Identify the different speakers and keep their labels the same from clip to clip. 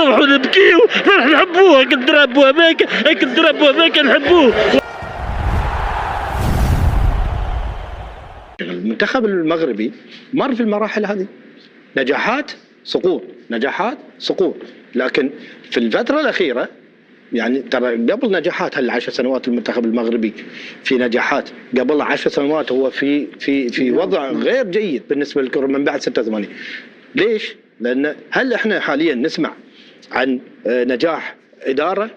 Speaker 1: نروحوا نبكيو فرح نحبوه، كنضربوا هذاك كنضربوا هذاك نحبوه.
Speaker 2: المنتخب المغربي مر في المراحل هذه، نجاحات سقوط، نجاحات سقوط، لكن في الفترة الأخيرة يعني ترى قبل نجاحات هال10 سنوات المنتخب المغربي في نجاحات، قبل 10 سنوات هو في وضع غير جيد بالنسبة للكرة من بعد 86. ليش؟ لأن هل احنا حاليا نسمع عن نجاح إدارة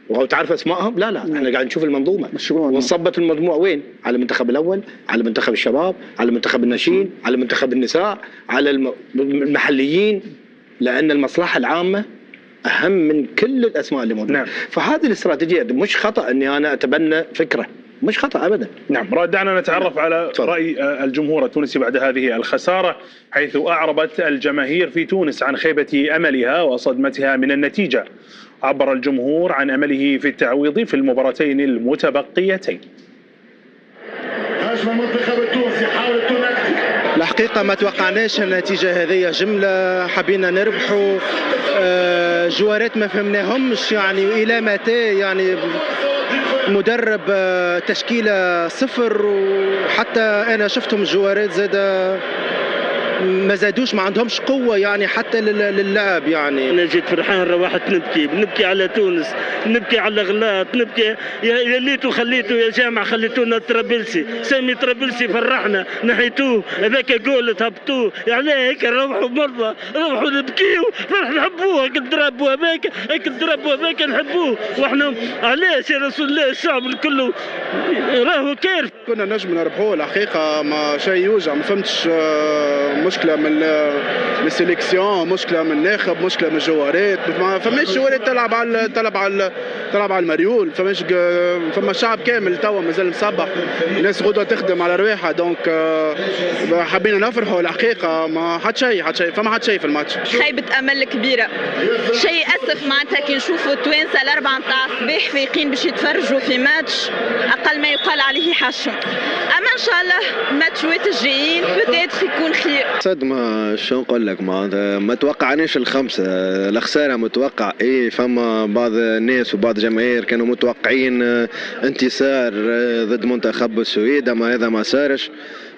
Speaker 2: وتعرف اسمائهم؟ لا احنا قاعد نشوف المنظومه ونصبت المجموعه وين؟ على المنتخب الاول، على منتخب الشباب، على منتخب الناشئين، على منتخب النساء، على المحليين، لان المصلحه العامه اهم من كل الاسماء اللي موجوده.
Speaker 3: نعم.
Speaker 2: فهذه الاستراتيجيه مش خطا اني انا اتبنى فكره، مش خطا ابدا.
Speaker 3: نعم، دعنا نتعرف على رأي الجمهور التونسي بعد هذه الخسارة، حيث أعربت الجماهير في تونس عن خيبة أملها وصدمتها من النتيجة. عبر الجمهور عن أمله في التعويض في المباراتين المتبقيتين.
Speaker 4: هاجم المنتخب التونسي حاول التنكي.
Speaker 5: الحقيقة ما توقعناش النتيجة هذه، جملة حبينا نربحوا، جوارات ما فهمناهمش يعني إلى متى، يعني مدرب تشكيلة صفر، وحتى أنا شفتهم الجوارات زاد ما زادوش، ما عندهمش قوة يعني حتى للعب. يعني
Speaker 1: انا جيت فرحان روحت نبكي على تونس، نبكي على غلاط، نبكي يا ليتو خليتو يا جامع خليتونا طرابلسي، سامي طرابلسي فرحنا نحيتوه، هذاك جول هبطوه، يعني هيك نروحوا مرة نروحوا نبكيو فرح نحبوه، كنضربوا هذاك كنضربوا هذاك نحبوه، واحنا علاش يا رسول الله الشعب الكل راهو كيف
Speaker 5: كنا نجم نربحوه. الحقيقة ما شيء يوجع، ما فهمتش، مشكلة من السيليكسيون، مشكلة من الناخب، مشكلة من الجوارات، ما فماش جوارات تلعب على المريول، فما شعب كامل توا مازال مصبح، الناس غدوة تخدم على رواحها، دونك حبينا نفرحوا. الحقيقة ما حد شيء فما حد شيء في الماتش.
Speaker 6: خيبة أمل كبيرة، شيء أسف معناتها كي نشوفوا التوانسة الأربعة نتاع الصباح فايقين باش يتفرجوا في ماتش أقل ما يقال عليه حشم، أما إن شاء الله الماتشات الجايين بتاتخ يكون خير.
Speaker 5: صدمة، شو نقول لك، ما توقعناش الخمسة، الخسارة متوقع. فما بعض الناس وبعض الجماهير كانوا متوقعين انتصار ضد منتخب السويد، اما هذا ما صارش.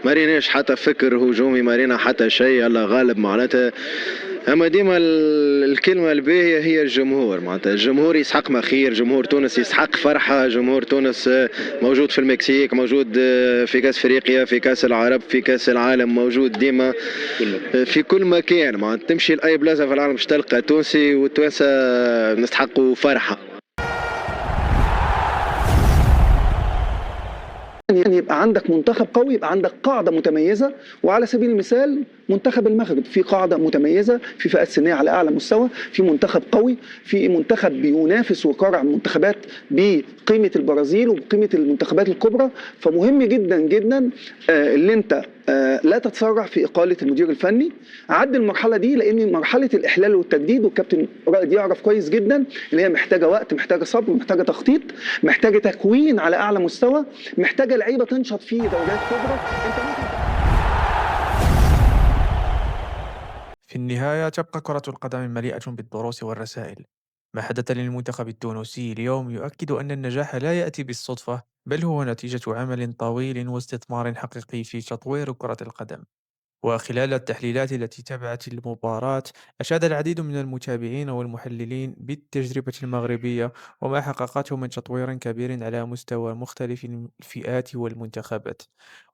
Speaker 5: ما ريناش حتى فكر هجومي، ما رينا حتى شيء، الله غالب معناتها. اما ديما الكلمه الباهيه هي الجمهور، معناتها الجمهور يسحق خير، جمهور تونس يسحق فرحه، جمهور تونس موجود في المكسيك، موجود في كاس افريقيا، في كاس العرب، في كاس العالم، موجود ديما في كل مكان، معناتها تمشي لاي بلاصه في العالم باش تلقى تونسي، والتوانسه نستحقوا فرحه.
Speaker 7: يعني يبقى عندك منتخب قوي، يبقى عندك قاعدة متميزة. وعلى سبيل المثال منتخب المغرب في قاعدة متميزة، في فئات سنية على أعلى مستوى، في منتخب قوي، في منتخب بينافس ويقارع منتخبات بقيمة البرازيل وبقيمة المنتخبات الكبرى. فمهم جدا جدا اللي انت لا تتسرع في إقالة المدير الفني، عدي المرحلة دي، لأن مرحلة الإحلال والتجديد والكابتن رائد يعرف كويس جدا إن هي محتاجة وقت، محتاجة صبر، محتاجة تخطيط، محتاجة تكوين على أعلى مستوى، محتاجة لعيبة تنشط في دوريات كبرى. انت ممكن
Speaker 8: في النهاية تبقى كرة القدم مليئة بالدروس والرسائل. ما حدث للمنتخب التونسي اليوم يؤكد أن النجاح لا يأتي بالصدفة، بل هو نتيجة عمل طويل واستثمار حقيقي في تطوير كرة القدم. وخلال التحليلات التي تبعت المباراة، أشاد العديد من المتابعين والمحللين بالتجربة المغربية وما حققته من تطوير كبير على مستوى مختلف الفئات والمنتخبات.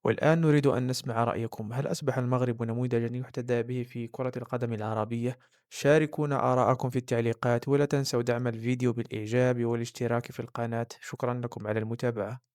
Speaker 8: والآن نريد أن نسمع رأيكم، هل أصبح المغرب نموذجا يحتذى به في كرة القدم العربية؟ شاركونا آراءكم في التعليقات، ولا تنسوا دعم الفيديو بالإعجاب والاشتراك في القناة. شكرا لكم على المتابعة.